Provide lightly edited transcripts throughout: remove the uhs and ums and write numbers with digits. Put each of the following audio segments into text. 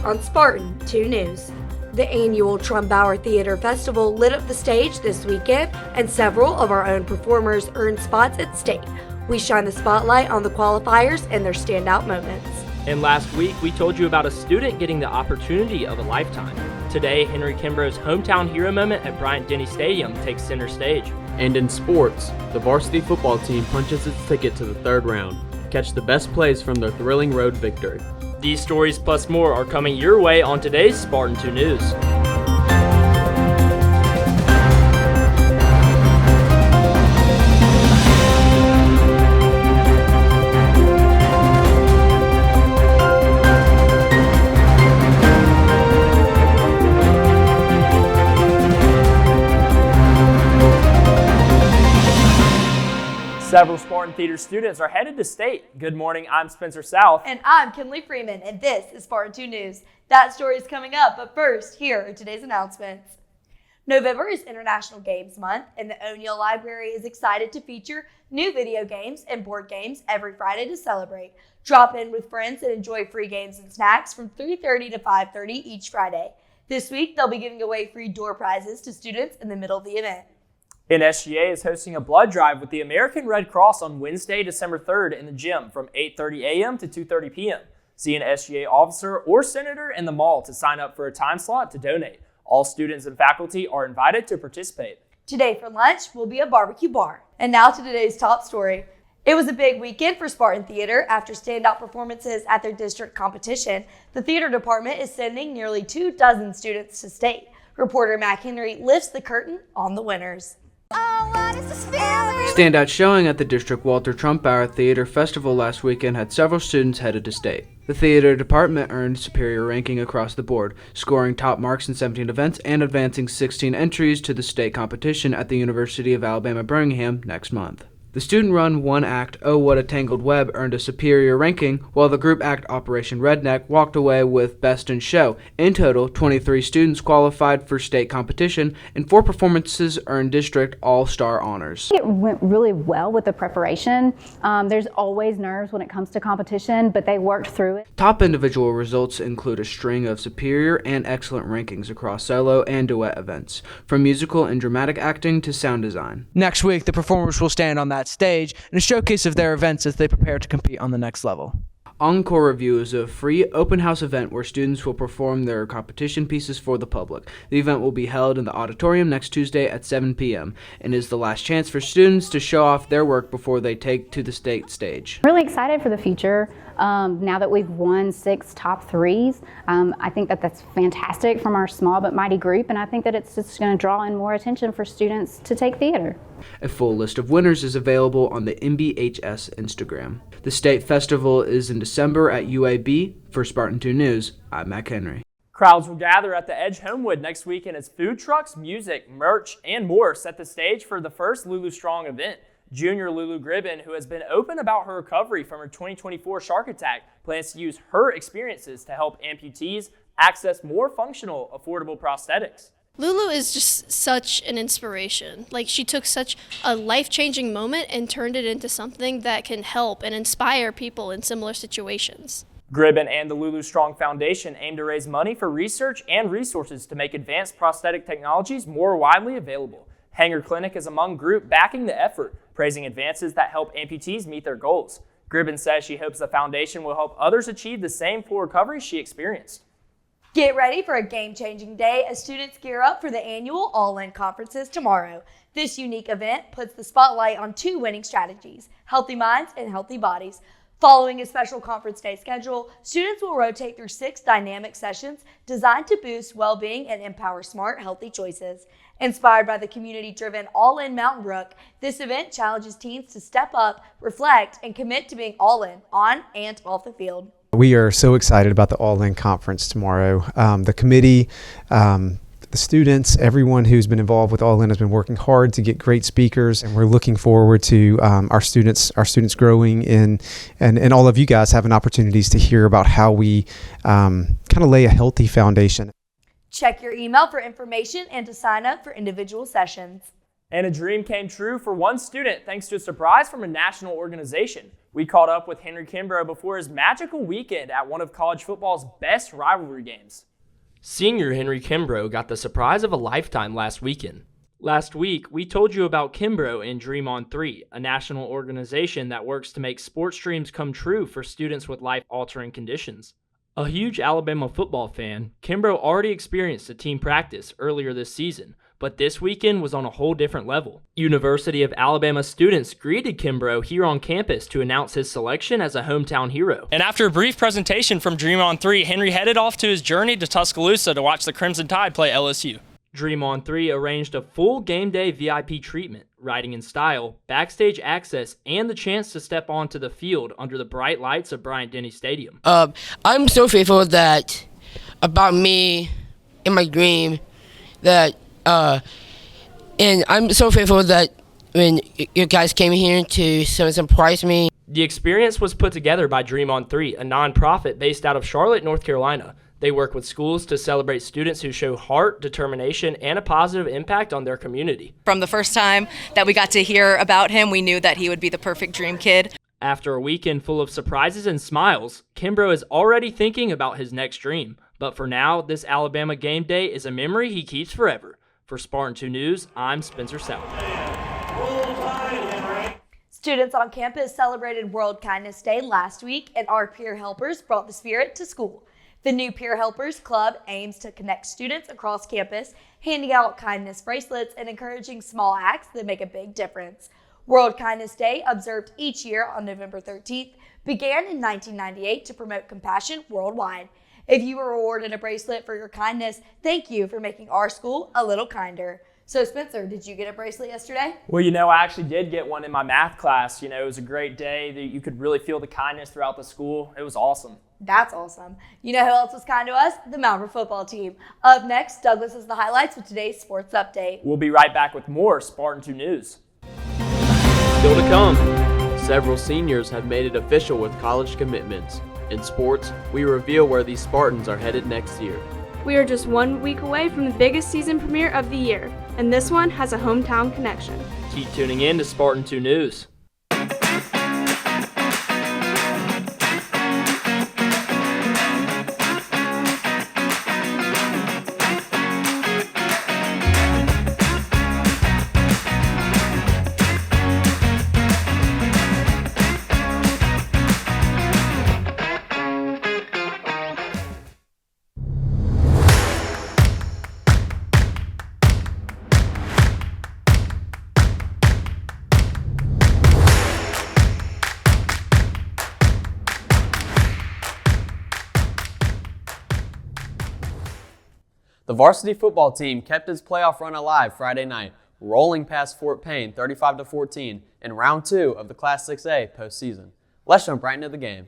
on Spartan 2 News. The annual Trumbauer Theater Festival lit up the stage this weekend, and several of our own performers earned spots at state. We shine the spotlight on the qualifiers and their standout moments. And last week, we told you about a student getting the opportunity of a lifetime. Today, Henry Kimbrough's hometown hero moment at Bryant-Denny Stadium takes center stage. And in sports, the varsity football team punches its ticket to the third round. Catch the best plays from their thrilling road victory. These stories plus more are coming your way on today's Spartan 2 News. Several Spartan Theater students are headed to state. Good morning, I'm Spencer South. And I'm Kinley Freeman, and this is Spartan 2 News. That story is coming up, but first, here are today's announcements. November is International Games Month, and the O'Neill Library is excited to feature new video games and board games every Friday to celebrate. Drop in with friends and enjoy free games and snacks from 3:30 to 5:30 each Friday. This week, they'll be giving away free door prizes to students in the middle of the event. NSGA is hosting a blood drive with the American Red Cross on Wednesday, December 3rd in the gym from 8:30 a.m. to 2:30 p.m. See an SGA officer or senator in the mall to sign up for a time slot to donate. All students and faculty are invited to participate. Today for lunch will be a barbecue bar. And now to today's top story. It was a big weekend for Spartan Theater after standout performances at their district competition. The theater department is sending nearly 24 students to state. Reporter Matt Henry lifts the curtain on the winners. Standout showing at the District Walter Trumbauer Theater Festival last weekend had several students headed to state. The theater department earned superior ranking across the board, scoring top marks in 17 events and advancing 16 entries to the state competition at the University of Alabama Birmingham next month. The student-run one-act Oh What a Tangled Web earned a superior ranking, while the group act Operation Redneck walked away with Best in Show. In total, 23 students qualified for state competition, and 4 performances earned district all-star honors. It went really well with the preparation. There's always nerves when it comes to competition, but they worked through it. Top individual results include a string of superior and excellent rankings across solo and duet events, from musical and dramatic acting to sound design. Next week, the performers will stand on that stage and a showcase of their events as they prepare to compete on the next level. Encore Review is a free open house event where students will perform their competition pieces for the public. The event will be held in the auditorium next Tuesday at 7 p.m. and is the last chance for students to show off their work before they take to the state stage. Really excited for the future. Now that we've won 6 top 3s, I think that that's fantastic from our small but mighty group, and I think that it's just going to draw in more attention for students to take theater. A full list of winners is available on the MBHS Instagram. The state festival is in December at UAB. For Spartan 2 News, I'm Matt Henry. Crowds will gather at the Edge Homewood next weekend as food trucks, music, merch, and more set the stage for the first Lulu Strong event. Junior Lulu Gribben, who has been open about her recovery from her 2024 shark attack, plans to use her experiences to help amputees access more functional, affordable prosthetics. Lulu is just such an inspiration. Like, she took such a life-changing moment and turned it into something that can help and inspire people in similar situations. Gribben and the Lulu Strong Foundation aim to raise money for research and resources to make advanced prosthetic technologies more widely available. Hanger Clinic is among group backing the effort, praising advances that help amputees meet their goals. Gribben says she hopes the foundation will help others achieve the same full recovery she experienced. Get ready for a game-changing day as students gear up for the annual All-In conferences tomorrow. This unique event puts the spotlight on 2 winning strategies: healthy minds and healthy bodies. Following a special conference day schedule, students will rotate through 6 dynamic sessions designed to boost well-being and empower smart, healthy choices. Inspired by the community-driven All-In Mountain Brook, this event challenges teens to step up, reflect, and commit to being all-in on and off the field. We are so excited about the All-In Conference tomorrow. The committee, the students, everyone who's been involved with All-In has been working hard to get great speakers, and we're looking forward to our students growing and all of you guys having opportunities to hear about how we kind of lay a healthy foundation. Check your email for information and to sign up for individual sessions. And a dream came true for one student thanks to a surprise from a national organization. We caught up with Henry Kimbrough before his magical weekend at one of college football's best rivalry games. Senior Henry Kimbrough got the surprise of a lifetime last weekend. Last week, we told you about Kimbrough and Dream on 3, a national organization that works to make sports dreams come true for students with life-altering conditions. A huge Alabama football fan, Kimbrough already experienced a team practice earlier this season, but this weekend was on a whole different level. University of Alabama students greeted Kimbrough here on campus to announce his selection as a hometown hero. And after a brief presentation from Dream on 3, Henry headed off to his journey to Tuscaloosa to watch the Crimson Tide play LSU. Dream on 3 arranged a full game day VIP treatment, riding in style, backstage access, and the chance to step onto the field under the bright lights of Bryant-Denny Stadium. I'm so faithful that about me and my dream that and I'm so faithful that when you guys came here to surprise me. The experience was put together by Dream on 3, a nonprofit based out of Charlotte, North Carolina. They work with schools to celebrate students who show heart, determination, and a positive impact on their community. From the first time that we got to hear about him, we knew that he would be the perfect dream kid. After a weekend full of surprises and smiles, Kimbrough is already thinking about his next dream. But for now, this Alabama game day is a memory he keeps forever. For Spartan 2 News, I'm Spencer South. Students on campus celebrated World Kindness Day last week, and our peer helpers brought the spirit to school. The new Peer Helpers Club aims to connect students across campus, handing out kindness bracelets and encouraging small acts that make a big difference. World Kindness Day, observed each year on November 13th, began in 1998 to promote compassion worldwide. If you were awarded a bracelet for your kindness, thank you for making our school a little kinder. So Spencer, did you get a bracelet yesterday? Well, I actually did get one in my math class. It was a great day. You could really feel the kindness throughout the school. It was awesome. That's awesome. You know who else was kind to us? The Malvern football team. Up next, Douglas has the highlights with today's sports update. We'll be right back with more Spartan 2 News. Still to come, several seniors have made it official with college commitments. In sports, we reveal where these Spartans are headed next year. We are just 1 week away from the biggest season premiere of the year, and this one has a hometown connection. Keep tuning in to Spartan 2 News. The varsity football team kept its playoff run alive Friday night, rolling past Fort Payne 35-14 in round 2 of the Class 6A postseason. Let's jump right into the game.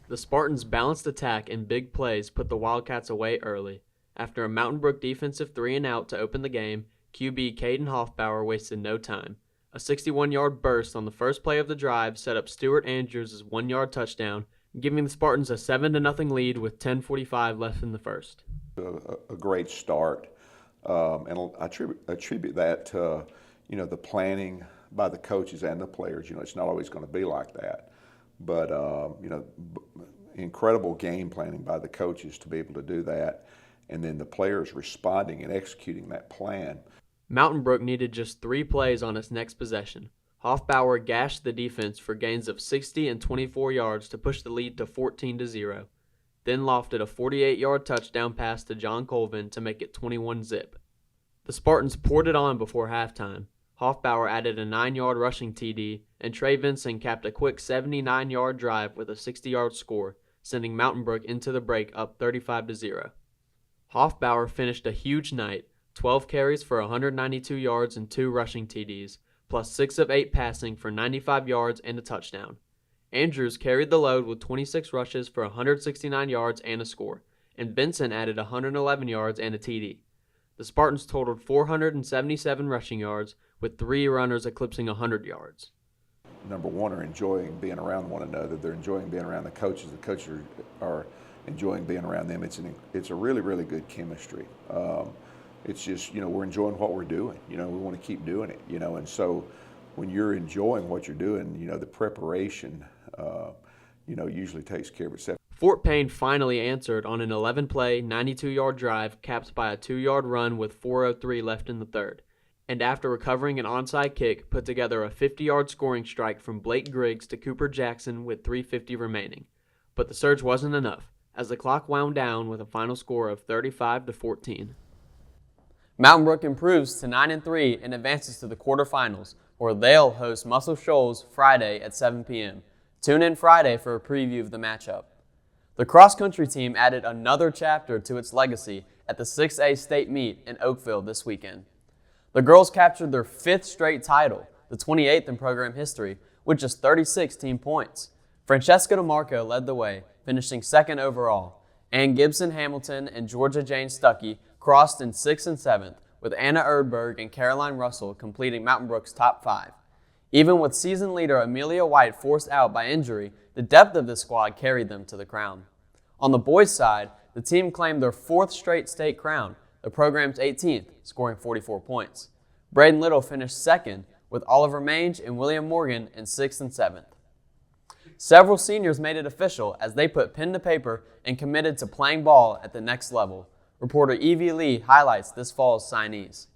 The Spartans' balanced attack and big plays put the Wildcats away early. After a Mountain Brook defensive 3-and-out to open the game, QB Caden Hoffbauer wasted no time. A 61-yard burst on the first play of the drive set up Stuart Andrews' 1-yard touchdown, giving the Spartans a 7-0 lead with 10:45 left in the first. A great start, and I attribute that to the planning by the coaches and the players. It's not always going to be like that, but incredible game planning by the coaches to be able to do that, and then the players responding and executing that plan. Mountain Brook needed just 3 plays on its next possession. Hoffbauer gashed the defense for gains of 60 and 24 yards to push the lead to 14-0. Then lofted a 48-yard touchdown pass to John Colvin to make it 21-zip. The Spartans poured it on before halftime. Hoffbauer added a 9-yard rushing TD, and Trey Vinson capped a quick 79-yard drive with a 60-yard score, sending Mountain Brook into the break up 35-0. Hoffbauer finished a huge night, 12 carries for 192 yards and 2 rushing TDs, plus 6 of 8 passing for 95 yards and a touchdown. Andrews carried the load with 26 rushes for 169 yards and a score, and Benson added 111 yards and a TD. The Spartans totaled 477 rushing yards, with 3 runners eclipsing 100 yards. Number one, are enjoying being around one another. They're enjoying being around the coaches. The coaches are enjoying being around them. It's a really, really good chemistry. It's just, we're enjoying what we're doing. We want to keep doing it, and so when you're enjoying what you're doing, the preparation, usually takes care of itself. Fort Payne finally answered on an 11-play, 92-yard drive capped by a 2-yard run with 4:03 left in the third. And after recovering an onside kick, put together a 50-yard scoring strike from Blake Griggs to Cooper Jackson with 3:50 remaining. But the surge wasn't enough, as the clock wound down with a final score of 35-14. Mountain Brook improves to 9-3 and advances to the quarterfinals, where they'll host Muscle Shoals Friday at 7 p.m. Tune in Friday for a preview of the matchup. The cross-country team added another chapter to its legacy at the 6A state meet in Oakville this weekend. The girls captured their 5th straight title, the 28th in program history, with just 36 team points. Francesca DeMarco led the way, finishing 2nd overall. Ann Gibson Hamilton and Georgia Jane Stuckey crossed in 6th and 7th, with Anna Erdberg and Caroline Russell completing Mountain Brook's top 5. Even with season leader Amelia White forced out by injury, the depth of this squad carried them to the crown. On the boys' side, the team claimed their 4th straight state crown, the program's 18th, scoring 44 points. Braden Little finished 2nd, with Oliver Mange and William Morgan in 6th and 7th. Several seniors made it official as they put pen to paper and committed to playing ball at the next level. Reporter Evie Lee highlights this fall's signees.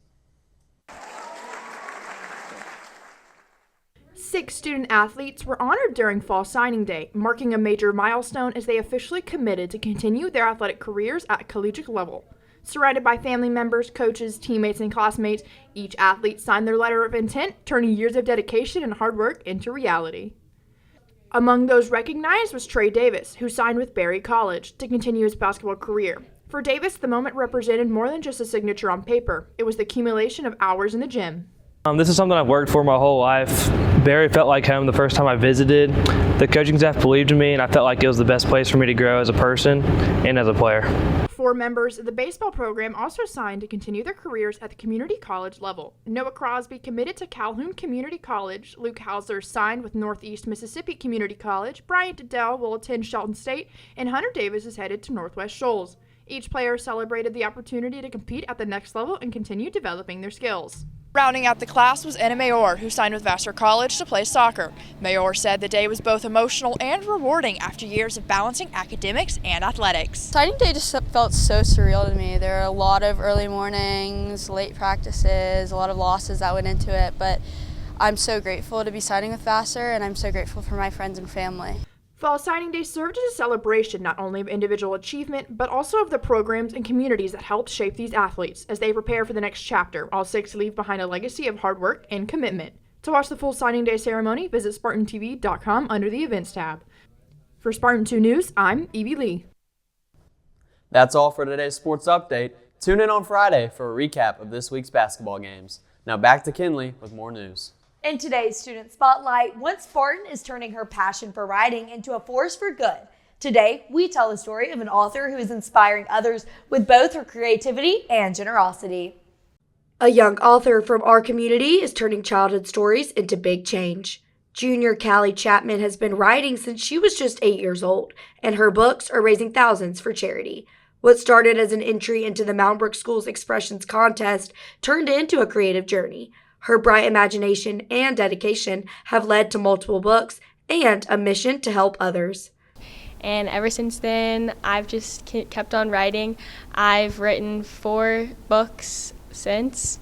6 student athletes were honored during Fall Signing Day, marking a major milestone as they officially committed to continue their athletic careers at collegiate level. Surrounded by family members, coaches, teammates, and classmates, each athlete signed their letter of intent, turning years of dedication and hard work into reality. Among those recognized was Trey Davis, who signed with Berry College to continue his basketball career. For Davis, the moment represented more than just a signature on paper. It was the accumulation of hours in the gym. This is something I've worked for my whole life. Barry felt like home the first time I visited. The coaching staff believed in me, and I felt like it was the best place for me to grow as a person and as a player. 4 members of the baseball program also signed to continue their careers at the community college level. Noah Crosby committed to Calhoun Community College, Luke Hauser signed with Northeast Mississippi Community College, Bryant Diddell will attend Shelton State, and Hunter Davis is headed to Northwest Shoals. Each player celebrated the opportunity to compete at the next level and continue developing their skills. Rounding out the class was Anna Mayor, who signed with Vassar College to play soccer. Mayor said the day was both emotional and rewarding after years of balancing academics and athletics. Signing day just felt so surreal to me. There are a lot of early mornings, late practices, a lot of losses that went into it, but I'm so grateful to be signing with Vassar, and I'm so grateful for my friends and family. Fall Signing Day served as a celebration not only of individual achievement, but also of the programs and communities that helped shape these athletes as they prepare for the next chapter. All 6 leave behind a legacy of hard work and commitment. To watch the full Signing Day ceremony, visit SpartanTV.com under the Events tab. For Spartan 2 News, I'm Evie Lee. That's all for today's sports update. Tune in on Friday for a recap of this week's basketball games. Now back to Kinley with more news. In today's Student Spotlight, one Spartan is turning her passion for writing into a force for good. Today, we tell the story of an author who is inspiring others with both her creativity and generosity. A young author from our community is turning childhood stories into big change. Junior Callie Chapman has been writing since she was just 8 years old, and her books are raising thousands for charity. What started as an entry into the Mountain Brook School's Expressions contest turned into a creative journey. Her bright imagination and dedication have led to multiple books and a mission to help others. And ever since then, I've just kept on writing. I've written 4 books since,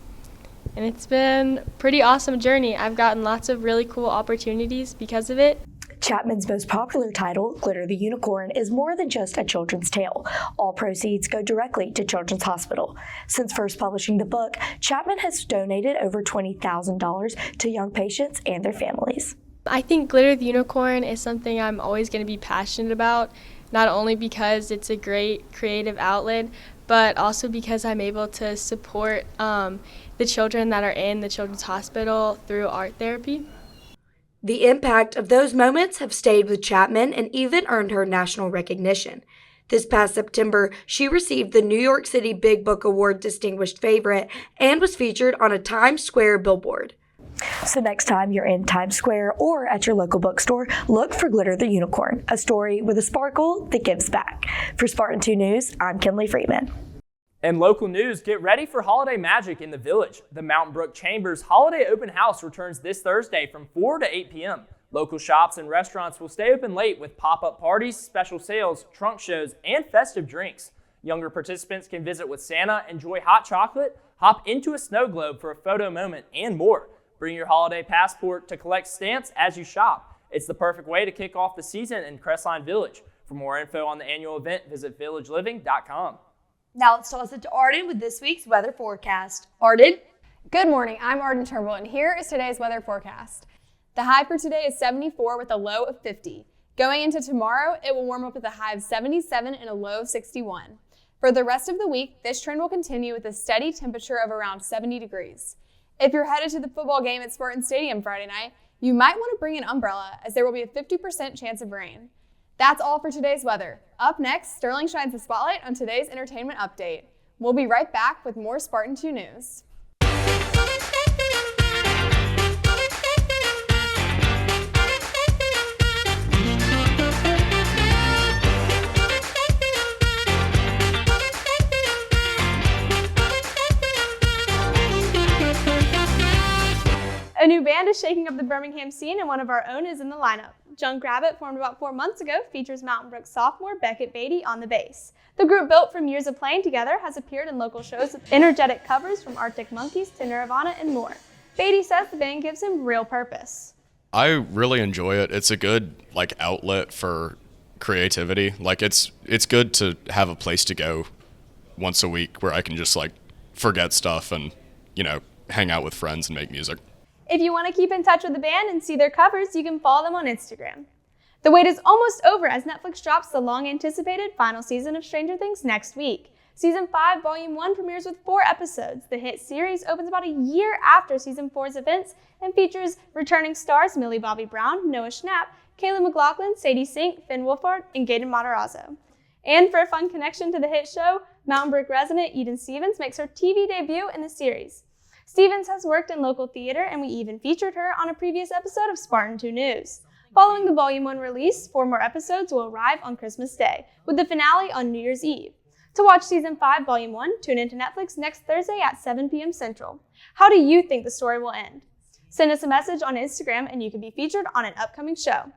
and it's been a pretty awesome journey. I've gotten lots of really cool opportunities because of it. Chapman's most popular title, Glitter the Unicorn, is more than just a children's tale. All proceeds go directly to Children's Hospital. Since first publishing the book, Chapman has donated over $20,000 to young patients and their families. I think Glitter the Unicorn is something I'm always going to be passionate about, not only because it's a great creative outlet, but also because I'm able to support the children that are in the Children's Hospital through art therapy. The impact of those moments have stayed with Chapman and even earned her national recognition. This past September, she received the New York City Big Book Award Distinguished Favorite and was featured on a Times Square billboard. So next time you're in Times Square or at your local bookstore, look for Glitter the Unicorn, a story with a sparkle that gives back. For Spartan 2 News, I'm Kinley Freeman. In local news, get ready for holiday magic in the Village. The Mountain Brook Chambers Holiday Open House returns this Thursday from 4 to 8 p.m. Local shops and restaurants will stay open late with pop-up parties, special sales, trunk shows, and festive drinks. Younger participants can visit with Santa, enjoy hot chocolate, hop into a snow globe for a photo moment, and more. Bring your holiday passport to collect stamps as you shop. It's the perfect way to kick off the season in Crestline Village. For more info on the annual event, visit villageliving.com. Now let's toss it to Arden with this week's weather forecast. Arden? Good morning, I'm Arden Turnbull, and here is today's weather forecast. The high for today is 74 with a low of 50. Going into tomorrow, it will warm up with a high of 77 and a low of 61. For the rest of the week, this trend will continue with a steady temperature of around 70 degrees. If you're headed to the football game at Spartan Stadium Friday night, you might want to bring an umbrella as there will be a 50% chance of rain. That's all for today's weather. Up next, Sterling shines the spotlight on today's entertainment update. We'll be right back with more Spartan 2 news. A new band is shaking up the Birmingham scene, and one of our own is in the lineup. Junk Rabbit, formed about 4 months ago, features Mountain Brook sophomore Beckett Beatty on the bass. The group, built from years of playing together, has appeared in local shows with energetic covers from Arctic Monkeys to Nirvana and more. Beatty says the band gives him real purpose. I really enjoy it. It's a good outlet for creativity. It's good to have a place to go once a week where I can just forget stuff and hang out with friends and make music. If you want to keep in touch with the band and see their covers, you can follow them on Instagram. The wait is almost over as Netflix drops the long-anticipated final season of Stranger Things next week. Season 5, Volume 1 premieres with 4 episodes. The hit series opens about a year after Season 4's events and features returning stars Millie Bobby Brown, Noah Schnapp, Kayla McLachlan, Sadie Sink, Finn Wolfhard, and Gaten Matarazzo. And for a fun connection to the hit show, Mountain Brook resident Eden Stevens makes her TV debut in the series. Stevens has worked in local theater, and we even featured her on a previous episode of Spartan 2 News. Following the Volume 1 release, 4 more episodes will arrive on Christmas Day, with the finale on New Year's Eve. To watch Season 5, Volume 1, tune into Netflix next Thursday at 7 p.m. Central. How do you think the story will end? Send us a message on Instagram, and you can be featured on an upcoming show.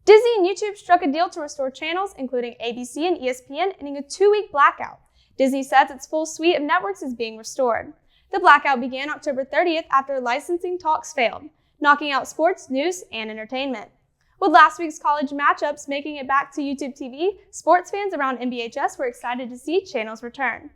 Disney and YouTube struck a deal to restore channels, including ABC and ESPN, ending a 2-week blackout. Disney says its full suite of networks is being restored. The blackout began October 30th after licensing talks failed, knocking out sports, news, and entertainment. With last week's college matchups making it back to YouTube TV, sports fans around NBHS were excited to see channels return.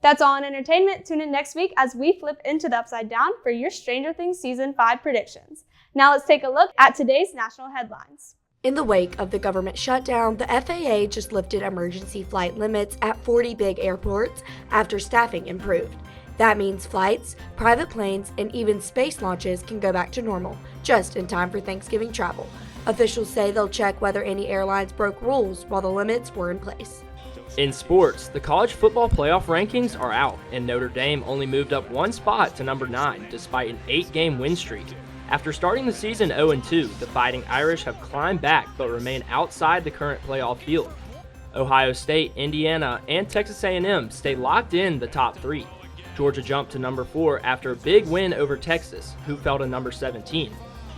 That's all in entertainment. Tune in next week as we flip into the upside down for your Stranger Things Season 5 predictions. Now let's take a look at today's national headlines. In the wake of the government shutdown, the FAA just lifted emergency flight limits at 40 big airports after staffing improved. That means flights, private planes, and even space launches can go back to normal, just in time for Thanksgiving travel. Officials say they'll check whether any airlines broke rules while the limits were in place. In sports, the college football playoff rankings are out, and Notre Dame only moved up 1 spot to number 9 despite an 8-game win streak. After starting the season 0-2, the Fighting Irish have climbed back but remain outside the current playoff field. Ohio State, Indiana, and Texas A&M stay locked in the top 3. Georgia jumped to number 4 after a big win over Texas, who fell to number 17.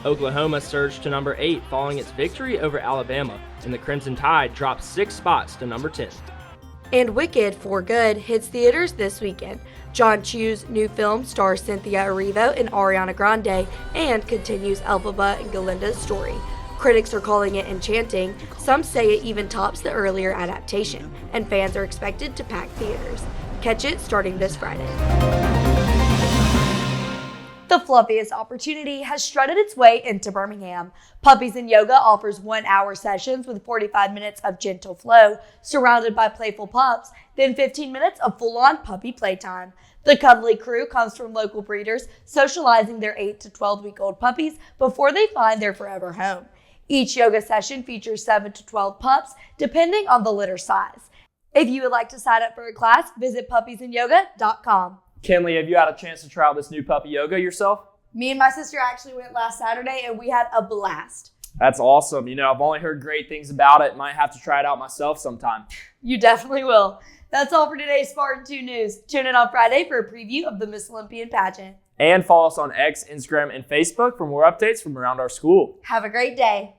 Oklahoma surged to number 8 following its victory over Alabama, and the Crimson Tide dropped 6 spots to number 10. And Wicked for Good hits theaters this weekend. John Chu's new film stars Cynthia Erivo and Ariana Grande and continues Elphaba and Galinda's story. Critics are calling it enchanting. Some say it even tops the earlier adaptation, and fans are expected to pack theaters. Catch it starting this Friday. The fluffiest opportunity has strutted its way into Birmingham. Puppies in Yoga offers 1-hour sessions with 45 minutes of gentle flow, surrounded by playful pups, then 15 minutes of full-on puppy playtime. The cuddly crew comes from local breeders, socializing their 8 to 12-week-old puppies before they find their forever home. Each yoga session features 7 to 12 pups, depending on the litter size. If you would like to sign up for a class, visit puppiesinyoga.com. Kenley, have you had a chance to try out this new puppy yoga yourself? Me and my sister actually went last Saturday, and we had a blast. That's awesome. I've only heard great things about it. Might have to try it out myself sometime. You definitely will. That's all for today's Spartan 2 News. Tune in on Friday for a preview of the Miss Olympian pageant. And follow us on X, Instagram, and Facebook for more updates from around our school. Have a great day.